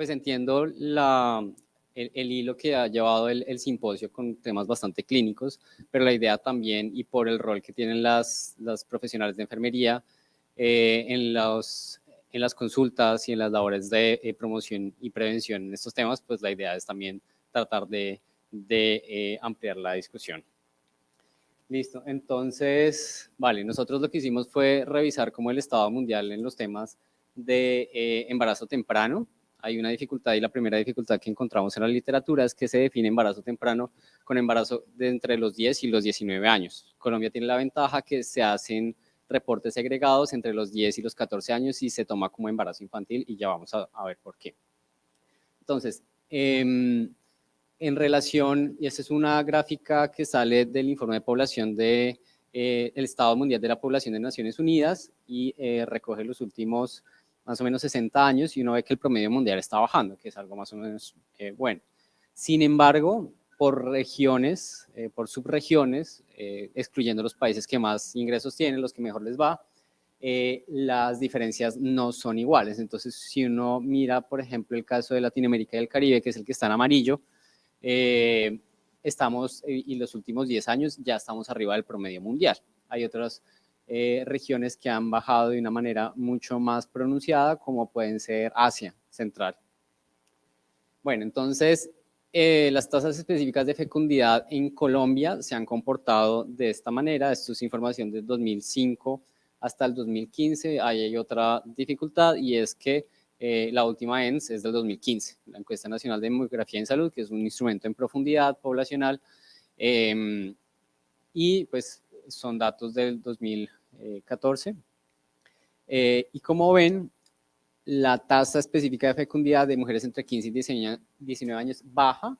Pues entiendo el hilo que ha llevado el simposio con temas bastante clínicos, pero la idea también, y por el rol que tienen las profesionales de enfermería en las consultas y en las labores de promoción y prevención en estos temas, pues la idea es también tratar de ampliar la discusión. Listo, entonces, vale, nosotros lo que hicimos fue revisar como el estado mundial en los temas de embarazo temprano. Hay una dificultad, y la primera dificultad que encontramos en la literatura es que se define embarazo temprano con embarazo de entre los 10 y los 19 años. Colombia tiene la ventaja que se hacen reportes segregados entre los 10 y los 14 años y se toma como embarazo infantil, y ya vamos a ver por qué. Entonces, en relación, y esta es una gráfica que sale del informe de población del Estado Mundial de la Población de Naciones Unidas, y recoge los últimos más o menos 60 años, y uno ve que el promedio mundial está bajando, que es algo más o menos bueno. Sin embargo, por regiones, por subregiones, excluyendo los países que más ingresos tienen, los que mejor les va, las diferencias no son iguales. Entonces, si uno mira, por ejemplo, el caso de Latinoamérica y el Caribe, que es el que está en amarillo, estamos, y los últimos 10 años ya estamos arriba del promedio mundial. Hay otras regiones que han bajado de una manera mucho más pronunciada, como pueden ser Asia Central. Bueno, entonces, las tasas específicas de fecundidad en Colombia se han comportado de esta manera. Esto es información del 2005 hasta el 2015. Ahí hay otra dificultad, y es que la última ENS es del 2015, la Encuesta Nacional de Demografía en Salud, que es un instrumento en profundidad poblacional, y pues son datos del 2014. Y como ven, la tasa específica de fecundidad de mujeres entre 15 y 19 años baja,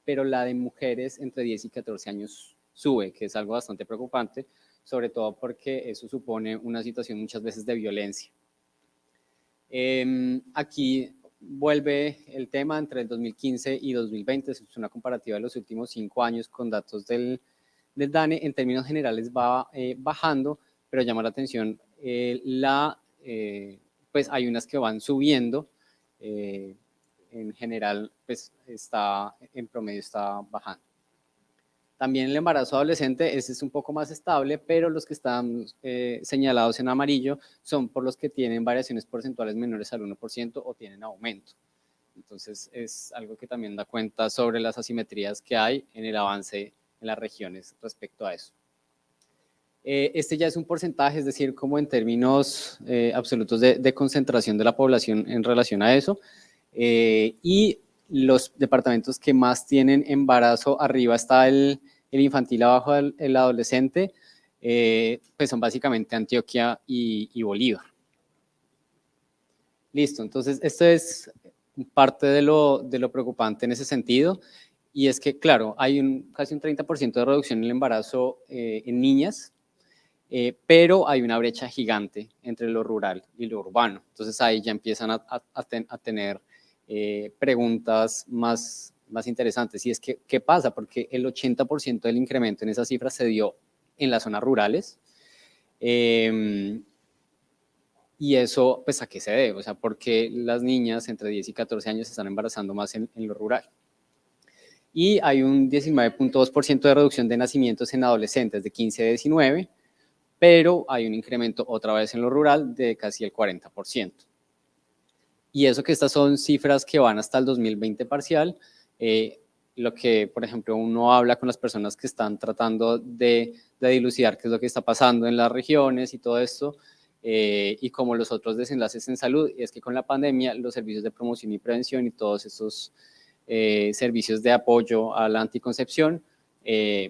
pero la de mujeres entre 10 y 14 años sube, que es algo bastante preocupante, sobre todo porque eso supone una situación muchas veces de violencia. Aquí vuelve el tema entre el 2015 y 2020, es una comparativa de los últimos 5 años con datos del DANE. En términos generales va bajando, pero llama la atención pues hay unas que van subiendo. En general, pues en promedio está bajando. También el embarazo adolescente, ese es un poco más estable, pero los que están señalados en amarillo son por los que tienen variaciones porcentuales menores al 1% o tienen aumento. Entonces es algo que también da cuenta sobre las asimetrías que hay en el avance en las regiones respecto a eso. Este ya es un porcentaje, es decir, como en términos absolutos de concentración de la población en relación a eso. Y los departamentos que más tienen embarazo, arriba está el infantil, abajo el adolescente, pues son básicamente Antioquia y Bolívar. Listo, entonces esto es parte de lo preocupante en ese sentido, y es que, claro, hay casi un 30% de reducción en el embarazo en niñas, pero hay una brecha gigante entre lo rural y lo urbano. Entonces ahí ya empiezan a tener preguntas más interesantes, y es que, ¿qué pasa? Porque el 80% del incremento en esas cifras se dio en las zonas rurales, y eso, pues, ¿a qué se debe? O sea, ¿por qué las niñas entre 10 y 14 años se están embarazando más en lo rural? Y hay un 19.2% de reducción de nacimientos en adolescentes de 15 a 19, pero hay un incremento otra vez en lo rural de casi el 40%. Y eso que estas son cifras que van hasta el 2020 parcial. Lo que, por ejemplo, uno habla con las personas que están tratando de dilucidar qué es lo que está pasando en las regiones y todo esto, y como los otros desenlaces en salud, y es que con la pandemia los servicios de promoción y prevención y todos esos servicios de apoyo a la anticoncepción,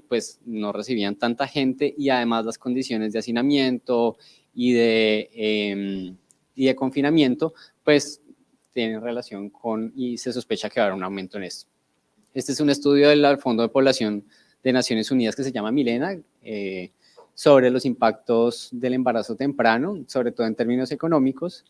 pues no recibían tanta gente, y además las condiciones de hacinamiento y de confinamiento, pues tienen relación con, y se sospecha que va a haber un aumento en esto. Este es un estudio del Fondo de Población de Naciones Unidas que se llama Milena, sobre los impactos del embarazo temprano, sobre todo en términos económicos,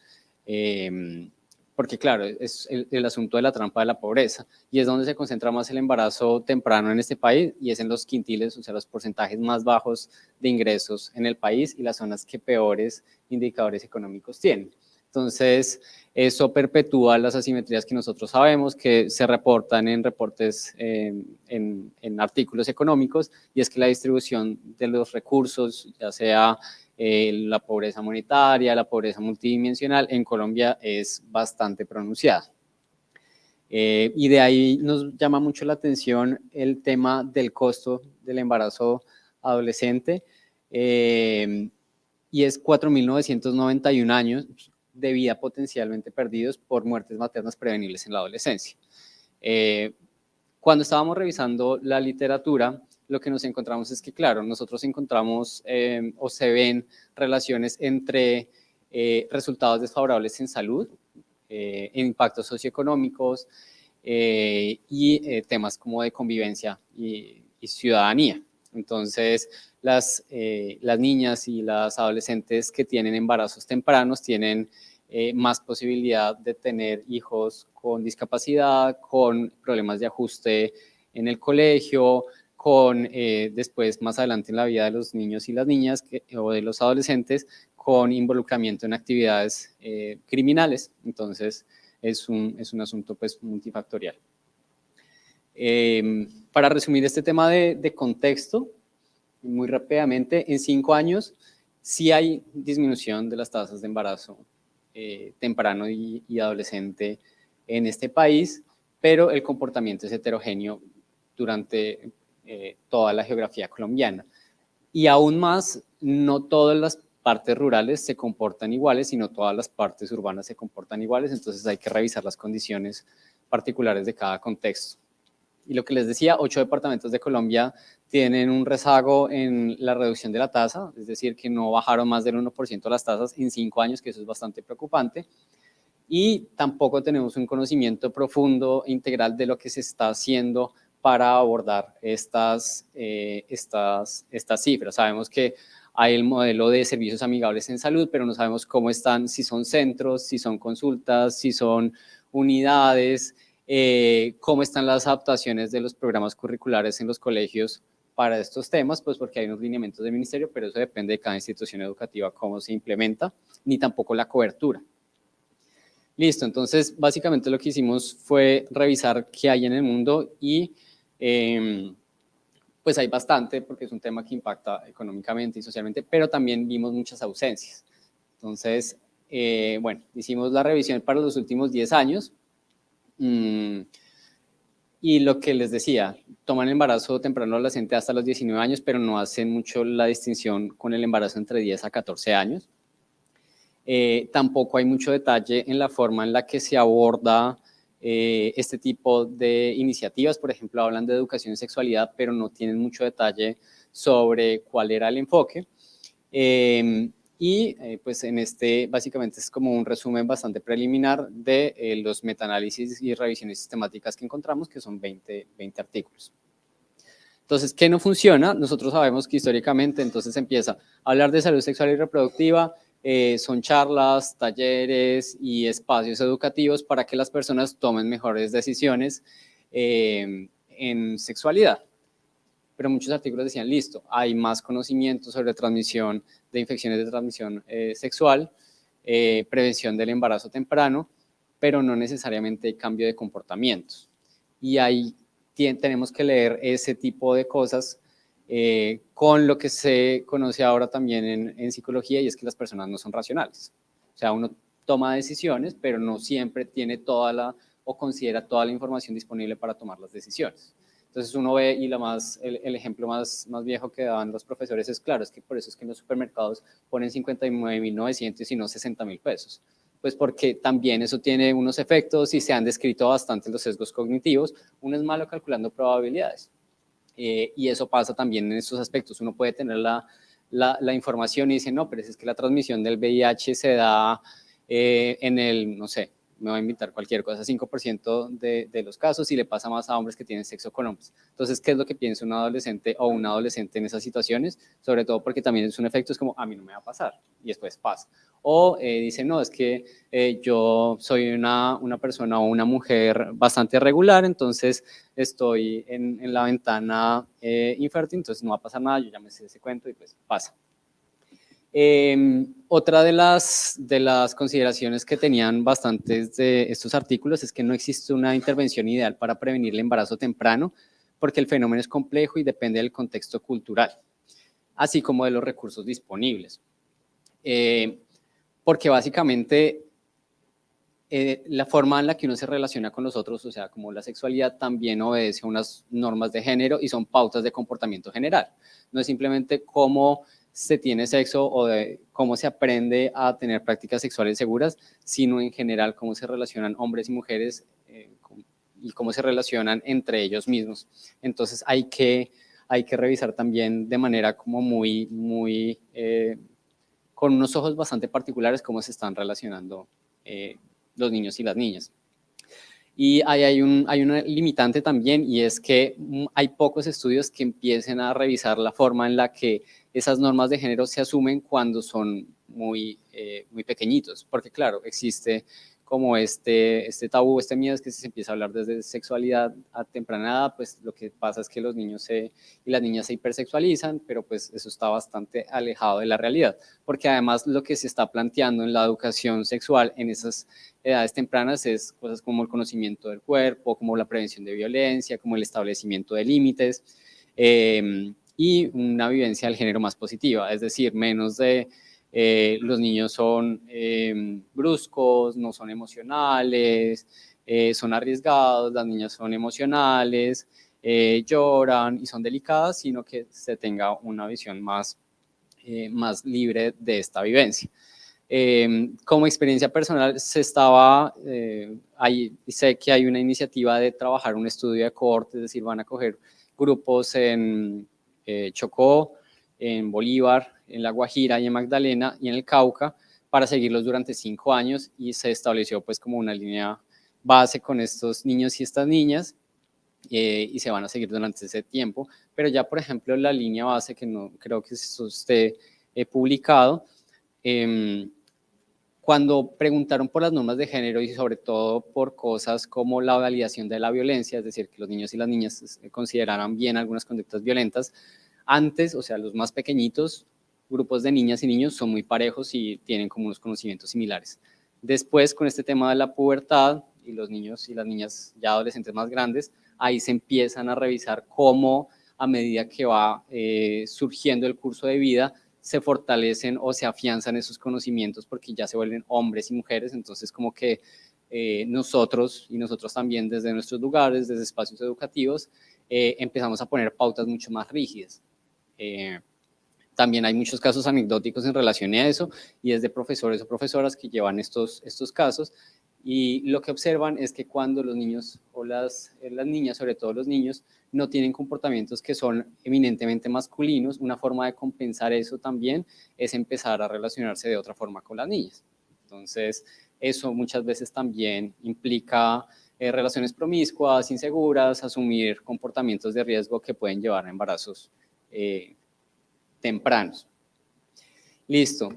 porque claro, es el asunto de la trampa de la pobreza, y es donde se concentra más el embarazo temprano en este país, y es en los quintiles, o sea, los porcentajes más bajos de ingresos en el país y las zonas que peores indicadores económicos tienen. Entonces, eso perpetúa las asimetrías que nosotros sabemos que se reportan en reportes, en artículos económicos, y es que la distribución de los recursos, ya sea la pobreza monetaria, la pobreza multidimensional, en Colombia es bastante pronunciada. Y de ahí nos llama mucho la atención el tema del costo del embarazo adolescente, y es 4.991 años de vida potencialmente perdidos por muertes maternas prevenibles en la adolescencia. Cuando estábamos revisando la literatura, lo que nos encontramos es que, claro, nosotros encontramos o se ven relaciones entre resultados desfavorables en salud, impactos socioeconómicos y temas como de convivencia y ciudadanía. Entonces, las niñas y las adolescentes que tienen embarazos tempranos tienen más posibilidad de tener hijos con discapacidad, con problemas de ajuste en el colegio, con después, más adelante en la vida de los niños y las niñas o de los adolescentes, con involucramiento en actividades criminales. Entonces, es un asunto pues multifactorial. Para resumir este tema de contexto, muy rápidamente, en 5 años sí hay disminución de las tasas de embarazo temprano y adolescente en este país, pero el comportamiento es heterogéneo durante toda la geografía colombiana. Y aún más, no todas las partes rurales se comportan iguales, sino todas las partes urbanas se comportan iguales, entonces hay que revisar las condiciones particulares de cada contexto. Y lo que les decía, 8 departamentos de Colombia tienen un rezago en la reducción de la tasa, es decir, que no bajaron más del 1% las tasas en 5 años, que eso es bastante preocupante. Y tampoco tenemos un conocimiento profundo e integral de lo que se está haciendo para abordar estas cifras. Sabemos que hay el modelo de servicios amigables en salud, pero no sabemos cómo están, si son centros, si son consultas, si son unidades, cómo están las adaptaciones de los programas curriculares en los colegios para estos temas, pues porque hay unos lineamientos del ministerio, pero eso depende de cada institución educativa cómo se implementa, ni tampoco la cobertura. Listo, entonces básicamente lo que hicimos fue revisar qué hay en el mundo y pues hay bastante porque es un tema que impacta económicamente y socialmente, pero también vimos muchas ausencias. Entonces, bueno, hicimos la revisión para los últimos 10 años y lo que les decía, toman el embarazo temprano adolescente hasta los 19 años, pero no hacen mucho la distinción con el embarazo entre 10 a 14 años. Tampoco hay mucho detalle en la forma en la que se aborda este tipo de iniciativas. Por ejemplo, hablan de educación y sexualidad, pero no tienen mucho detalle sobre cuál era el enfoque. Pues en este básicamente es como un resumen bastante preliminar de los metaanálisis y revisiones sistemáticas que encontramos, que son 20 artículos. Entonces, ¿qué no funciona? Nosotros sabemos que históricamente entonces empieza a hablar de salud sexual y reproductiva, son charlas, talleres y espacios educativos para que las personas tomen mejores decisiones en sexualidad. Pero muchos artículos decían, listo, hay más conocimiento sobre transmisión de infecciones de transmisión sexual, prevención del embarazo temprano, pero no necesariamente cambio de comportamientos. Y ahí tenemos que leer ese tipo de cosas con lo que se conoce ahora también en psicología, y es que las personas no son racionales. O sea, uno toma decisiones, pero no siempre tiene o considera toda la información disponible para tomar las decisiones. Entonces uno ve, y el ejemplo más viejo que daban los profesores es claro, es que por eso es que en los supermercados ponen 59.900 y no 60.000 pesos. Pues porque también eso tiene unos efectos y se han descrito bastante los sesgos cognitivos. Uno es malo calculando probabilidades. Y eso pasa también en estos aspectos. Uno puede tener la información y dice, no, pero es que la transmisión del VIH se da en el, no sé, me voy a inventar cualquier cosa, 5% de los casos, y le pasa más a hombres que tienen sexo con hombres. Entonces, ¿qué es lo que piensa un adolescente o una adolescente en esas situaciones? Sobre todo porque también es un efecto, es como, a mí no me va a pasar, y después pasa. O dice, no, es que yo soy una persona o una mujer bastante regular, entonces estoy en la ventana infértil, entonces no va a pasar nada, yo ya me sé ese cuento y pues pasa. Otra de las consideraciones que tenían bastantes de estos artículos es que no existe una intervención ideal para prevenir el embarazo temprano, porque el fenómeno es complejo y depende del contexto cultural, así como de los recursos disponibles. Porque básicamente la forma en la que uno se relaciona con los otros, o sea, como la sexualidad, también obedece a unas normas de género y son pautas de comportamiento general. No es simplemente cómo se tiene sexo o de cómo se aprende a tener prácticas sexuales seguras, sino en general cómo se relacionan hombres y mujeres y cómo se relacionan entre ellos mismos. Entonces hay que revisar también de manera como muy con unos ojos bastante particulares cómo se están relacionando los niños y las niñas. Y hay una limitante también, y es que hay pocos estudios que empiecen a revisar la forma en la que esas normas de género se asumen cuando son muy pequeñitos, porque claro, existe como este tabú, este miedo es que si se empieza a hablar desde sexualidad a temprana edad, pues lo que pasa es que los niños y las niñas se hipersexualizan, pero pues eso está bastante alejado de la realidad, porque además lo que se está planteando en la educación sexual en esas edades tempranas es cosas como el conocimiento del cuerpo, como la prevención de violencia, como el establecimiento de límites y una vivencia del género más positiva, es decir, menos de los niños son bruscos, no son emocionales, son arriesgados, las niñas son emocionales, lloran y son delicadas, sino que se tenga una visión más libre de esta vivencia. Como experiencia personal, sé que hay una iniciativa de trabajar un estudio de cohorte, es decir, van a coger grupos en Chocó, en Bolívar, en La Guajira y en Magdalena y en el Cauca para seguirlos durante 5 años y se estableció pues como una línea base con estos niños y estas niñas y se van a seguir durante ese tiempo, pero ya por ejemplo la línea base que no creo que eso esté publicado, cuando preguntaron por las normas de género y sobre todo por cosas como la validación de la violencia, es decir, que los niños y las niñas consideraran bien algunas conductas violentas, antes, o sea, los más pequeñitos, grupos de niñas y niños son muy parejos y tienen como unos conocimientos similares. Después, con este tema de la pubertad y los niños y las niñas ya adolescentes más grandes, ahí se empiezan a revisar cómo a medida que va surgiendo el curso de vida, se fortalecen o se afianzan esos conocimientos porque ya se vuelven hombres y mujeres, entonces como que nosotros y nosotros también desde nuestros lugares, desde espacios educativos, empezamos a poner pautas mucho más rígidas. También hay muchos casos anecdóticos en relación a eso y es de profesores o profesoras que llevan estos casos y lo que observan es que cuando los niños o las niñas, sobre todo los niños, no tienen comportamientos que son eminentemente masculinos, una forma de compensar eso también es empezar a relacionarse de otra forma con las niñas. Entonces, eso muchas veces también implica relaciones promiscuas, inseguras, asumir comportamientos de riesgo que pueden llevar a embarazos tempranos. Listo.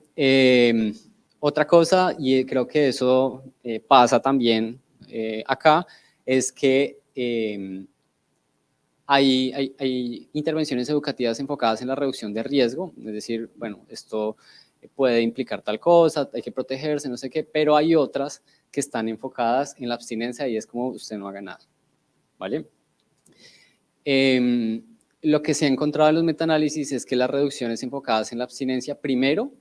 Otra cosa, y creo que eso pasa también acá, es que hay intervenciones educativas enfocadas en la reducción de riesgo, es decir, bueno, esto puede implicar tal cosa, hay que protegerse, no sé qué, pero hay otras que están enfocadas en la abstinencia y es como usted no haga nada, ¿vale? Lo que se ha encontrado en los metaanálisis es que las reducciones enfocadas en la abstinencia, primero,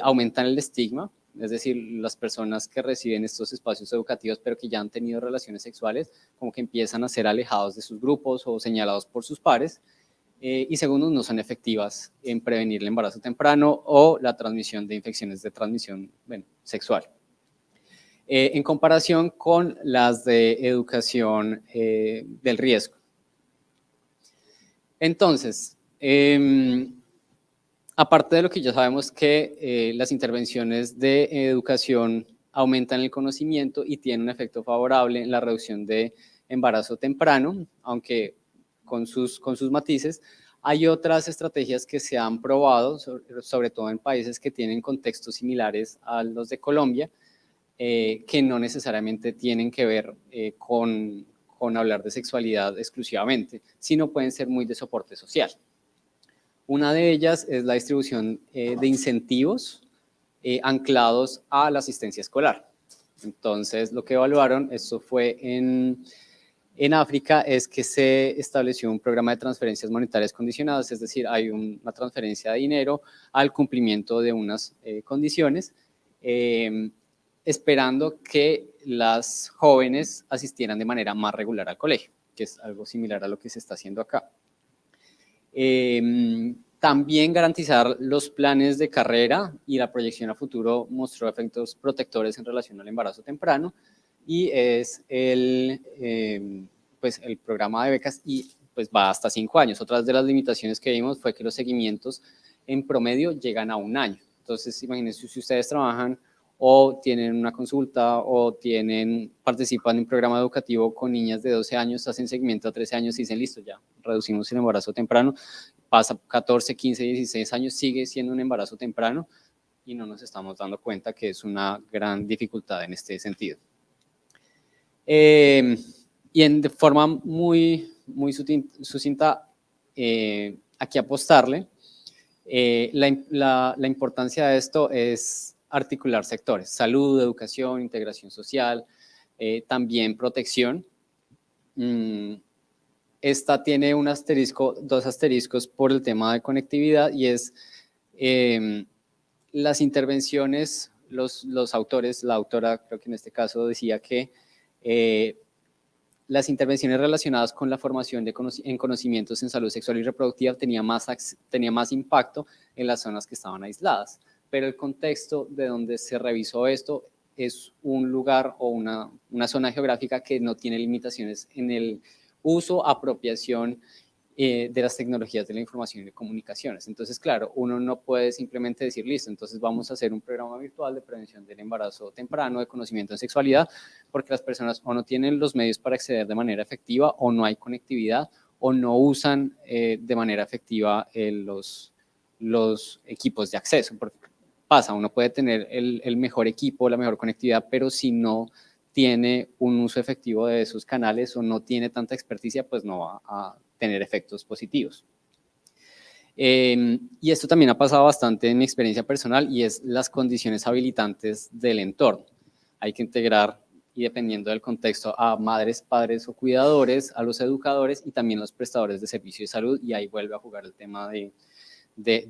aumentan el estigma, es decir, las personas que reciben estos espacios educativos pero que ya han tenido relaciones sexuales, como que empiezan a ser alejados de sus grupos o señalados por sus pares, y segundo, no son efectivas en prevenir el embarazo temprano o la transmisión de infecciones de transmisión sexual. En comparación con las de educación del riesgo. Entonces, aparte de lo que ya sabemos que las intervenciones de educación aumentan el conocimiento y tienen un efecto favorable en la reducción de embarazo temprano, aunque con sus matices, hay otras estrategias que se han probado, sobre todo en países que tienen contextos similares a los de Colombia, que no necesariamente tienen que ver con hablar de sexualidad exclusivamente, sino pueden ser muy de soporte social. Una de ellas es la distribución de incentivos anclados a la asistencia escolar. Entonces, lo que evaluaron, esto fue en África, es que se estableció un programa de transferencias monetarias condicionadas, es decir, hay una transferencia de dinero al cumplimiento de unas condiciones, esperando que las jóvenes asistieran de manera más regular al colegio, que es algo similar a lo que se está haciendo acá. También garantizar los planes de carrera y la proyección a futuro mostró efectos protectores en relación al embarazo temprano y es pues el programa de becas y pues va hasta 5 años. Otras de las limitaciones que vimos fue que los seguimientos en promedio llegan a 1 año. Entonces, imagínense si ustedes trabajan o tienen una consulta o participan en un programa educativo con niñas de 12 años, hacen seguimiento a 13 años y dicen, listo, ya, reducimos el embarazo temprano, pasa 14, 15, 16 años, sigue siendo un embarazo temprano y no nos estamos dando cuenta que es una gran dificultad en este sentido. Y de forma muy sucinta, aquí apostarle, la importancia de esto es articular sectores, salud, educación, integración social, también protección. Esta tiene dos asteriscos por el tema de conectividad y es las intervenciones, los autores, la autora creo que en este caso decía que las intervenciones relacionadas con la formación en conocimientos en salud sexual y reproductiva tenía más impacto en las zonas que estaban aisladas, pero el contexto de donde se revisó esto es un lugar o una zona geográfica que no tiene limitaciones en el uso, apropiación de las tecnologías de la información y de comunicaciones. Entonces, claro, uno no puede simplemente decir, listo, entonces vamos a hacer un programa virtual de prevención del embarazo temprano, de conocimiento en sexualidad, porque las personas o no tienen los medios para acceder de manera efectiva, o no hay conectividad, o no usan de manera efectiva los equipos de acceso. Porque pasa, uno puede tener el mejor equipo, la mejor conectividad, pero si no tiene un uso efectivo de esos canales o no tiene tanta experticia, pues no va a tener efectos positivos. Y esto también ha pasado bastante en mi experiencia personal y es las condiciones habilitantes del entorno. Hay que integrar, y dependiendo del contexto, a madres, padres o cuidadores, a los educadores y también los prestadores de servicio de salud, y ahí vuelve a jugar el tema de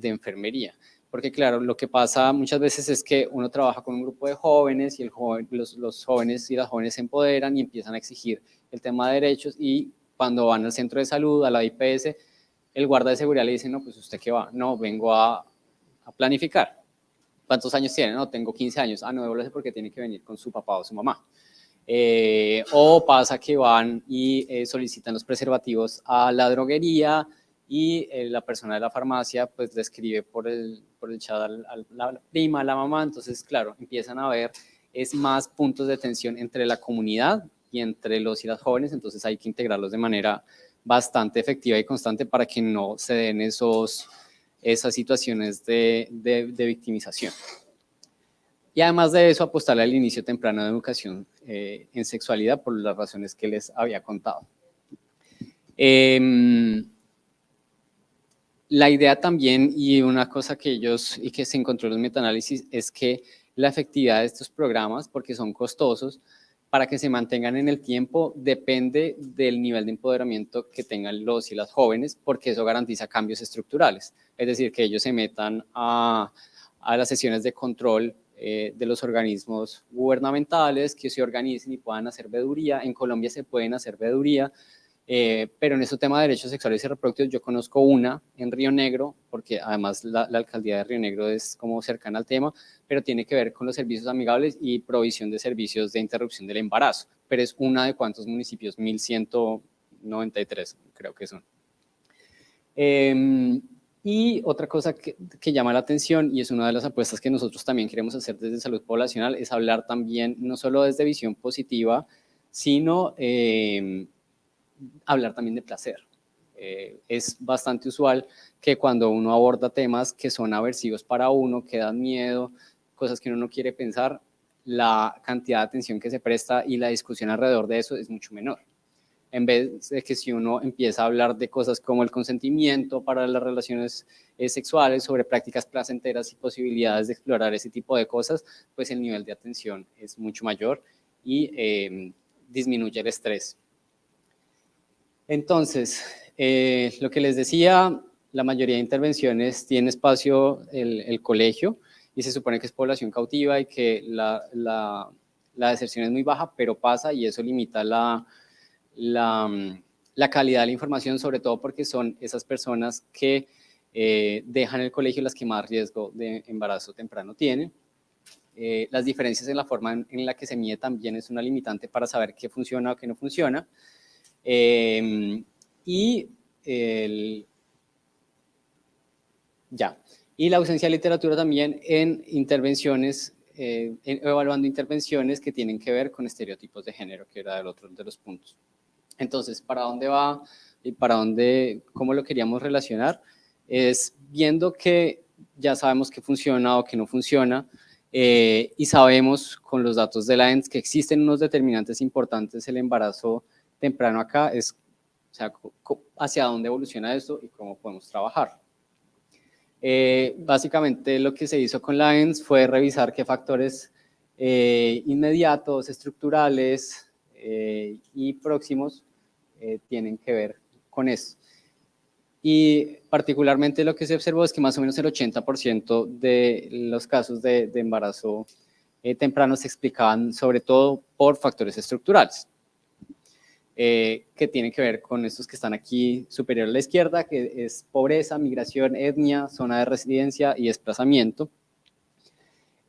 enfermería. Porque claro, lo que pasa muchas veces es que uno trabaja con un grupo de jóvenes y los jóvenes y las jóvenes se empoderan y empiezan a exigir el tema de derechos, y cuando van al centro de salud, a la IPS, el guarda de seguridad le dice, no, pues ¿usted qué va? No, vengo a planificar. ¿Cuántos años tiene? No, tengo 15 años. Ah, no, devuélvese porque tiene que venir con su papá o su mamá. O pasa que van y solicitan los preservativos a la droguería y la persona de la farmacia pues le escribe por el chat a la prima, a la mamá. Entonces, claro, empiezan a haber más puntos de tensión entre la comunidad y entre los y las jóvenes. Entonces hay que integrarlos de manera bastante efectiva y constante para que no se den esas situaciones de victimización. Y además de eso, apostarle al inicio temprano de educación en sexualidad por las razones que les había contado. La idea también, y una cosa que se encontró en los metaanálisis, es que la efectividad de estos programas, porque son costosos, para que se mantengan en el tiempo, depende del nivel de empoderamiento que tengan los y las jóvenes, porque eso garantiza cambios estructurales. Es decir, que ellos se metan a las sesiones de control de los organismos gubernamentales, que se organicen y puedan hacer veeduría. En Colombia se pueden hacer veeduría, pero en este tema de derechos sexuales y reproductivos yo conozco una en Río Negro, porque además la alcaldía de Río Negro es como cercana al tema, pero tiene que ver con los servicios amigables y provisión de servicios de interrupción del embarazo, pero es una de cuántos municipios, 1193 creo que son. Y otra cosa que llama la atención, y es una de las apuestas que nosotros también queremos hacer desde Salud Poblacional, es hablar también, no solo desde visión positiva, sino hablar también de placer. Es bastante usual que cuando uno aborda temas que son aversivos para uno, que dan miedo, cosas que uno no quiere pensar, la cantidad de atención que se presta y la discusión alrededor de eso es mucho menor. en vez de que si uno empieza a hablar de cosas como el consentimiento para las relaciones sexuales, sobre prácticas placenteras y posibilidades de explorar ese tipo de cosas, pues el nivel de atención es mucho mayor y disminuye el estrés. Entonces, lo que les decía, la mayoría de intervenciones tiene espacio el colegio y se supone que es población cautiva y que la deserción es muy baja, pero pasa y eso limita la calidad de la información, sobre todo porque son esas personas que dejan el colegio las que más riesgo de embarazo temprano tienen. Las diferencias en la forma en la que se mide también es una limitante para saber qué funciona o qué no funciona. Y la ausencia de literatura también en intervenciones, evaluando intervenciones que tienen que ver con estereotipos de género, que era el otro de los puntos. Entonces, ¿para dónde va y cómo lo queríamos relacionar? Es viendo que ya sabemos que funciona o que no funciona, y sabemos con los datos de la ENS que existen unos determinantes importantes el embarazo temprano acá, o sea, hacia dónde evoluciona esto y cómo podemos trabajar. Básicamente lo que se hizo con la ENS fue revisar qué factores inmediatos, estructurales y próximos tienen que ver con eso. Y particularmente lo que se observó es que más o menos el 80% de los casos de embarazo temprano se explicaban sobre todo por factores estructurales. Que tienen que ver con estos que están aquí superior a la izquierda, que es pobreza, migración, etnia, zona de residencia y desplazamiento.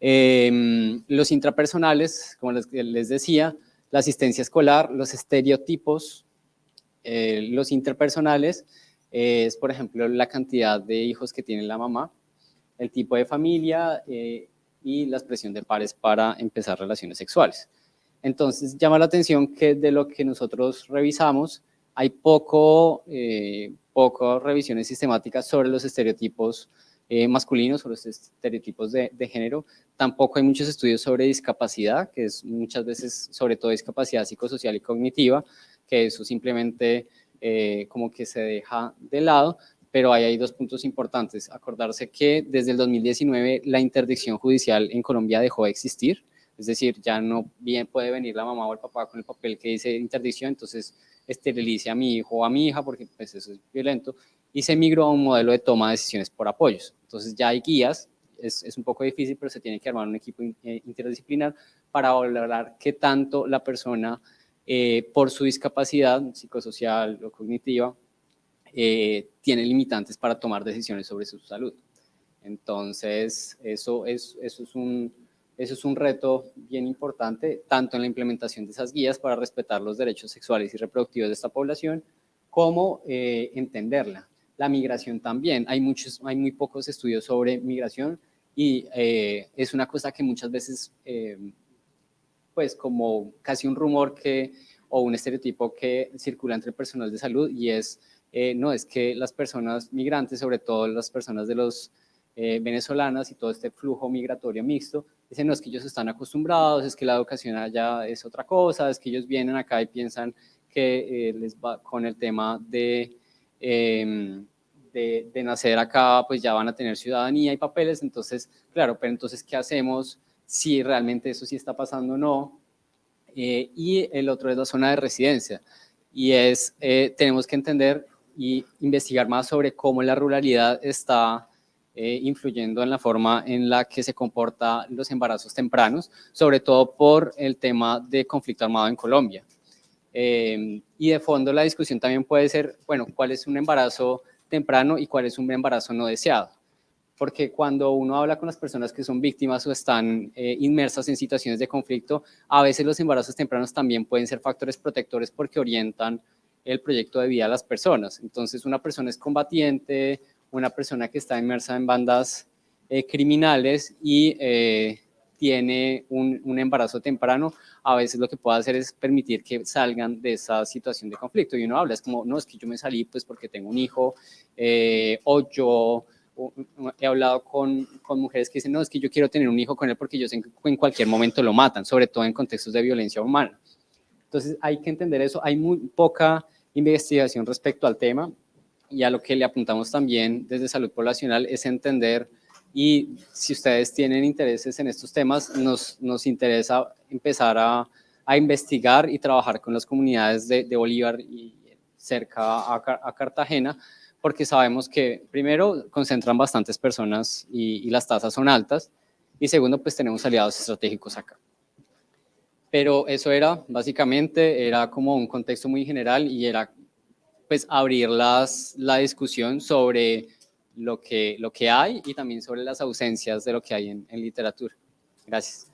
Los intrapersonales, como les decía, la asistencia escolar, los estereotipos, los interpersonales, es por ejemplo la cantidad de hijos que tiene la mamá, el tipo de familia y la expresión de pares para empezar relaciones sexuales. Entonces llama la atención que de lo que nosotros revisamos hay poco revisiones sistemáticas sobre los estereotipos masculinos o los estereotipos de género. Tampoco hay muchos estudios sobre discapacidad, que es muchas veces sobre todo discapacidad psicosocial y cognitiva, que eso simplemente como que se deja de lado, pero ahí hay dos puntos importantes. Acordarse que desde el 2019 la interdicción judicial en Colombia dejó de existir, es decir, ya no bien puede venir la mamá o el papá con el papel que dice interdicción, entonces esterilice a mi hijo o a mi hija porque pues eso es violento, y se migró a un modelo de toma de decisiones por apoyos. Entonces ya hay guías, es un poco difícil, pero se tiene que armar un equipo interdisciplinar para valorar qué tanto la persona, por su discapacidad psicosocial o cognitiva, tiene limitantes para tomar decisiones sobre su salud. Entonces, eso es un reto bien importante, tanto en la implementación de esas guías para respetar los derechos sexuales y reproductivos de esta población, como entenderla. La migración también, hay muy pocos estudios sobre migración y es una cosa que muchas veces, pues como casi un rumor o un estereotipo que circula entre el personal de salud y no, es que las personas migrantes, sobre todo las personas de los venezolanas y todo este flujo migratorio mixto, dicen, no, es que ellos están acostumbrados, es que la educación allá es otra cosa, es que ellos vienen acá y piensan que les va con el tema de nacer acá, pues ya van a tener ciudadanía y papeles, entonces, claro, pero entonces, ¿qué hacemos si realmente eso sí está pasando o no? Y el otro es la zona de residencia, y tenemos que entender y investigar más sobre cómo la ruralidad está influyendo en la forma en la que se comportan los embarazos tempranos, sobre todo por el tema de conflicto armado en Colombia. Y de fondo la discusión también puede ser, bueno, ¿cuál es un embarazo temprano y cuál es un embarazo no deseado? Porque cuando uno habla con las personas que son víctimas o están inmersas en situaciones de conflicto, a veces los embarazos tempranos también pueden ser factores protectores porque orientan el proyecto de vida a las personas. Entonces, una persona es combatiente, una persona que está inmersa en bandas criminales y tiene un embarazo temprano, a veces lo que puede hacer es permitir que salgan de esa situación de conflicto. Y uno habla, es como, no, es que yo me salí pues porque tengo un hijo, o yo he hablado con mujeres que dicen, no, es que yo quiero tener un hijo con él porque yo sé que en cualquier momento lo matan, sobre todo en contextos de violencia humana. Entonces hay que entender eso, hay muy poca investigación respecto al tema y a lo que le apuntamos también desde Salud Poblacional es entender, y si ustedes tienen intereses en estos temas, nos interesa empezar a investigar y trabajar con las comunidades de Bolívar y cerca a Cartagena, porque sabemos que primero concentran bastantes personas y las tasas son altas, y segundo, pues tenemos aliados estratégicos acá. Pero eso era, básicamente, era como un contexto muy general y era pues abrir la discusión sobre lo que hay y también sobre las ausencias de lo que hay en literatura. Gracias.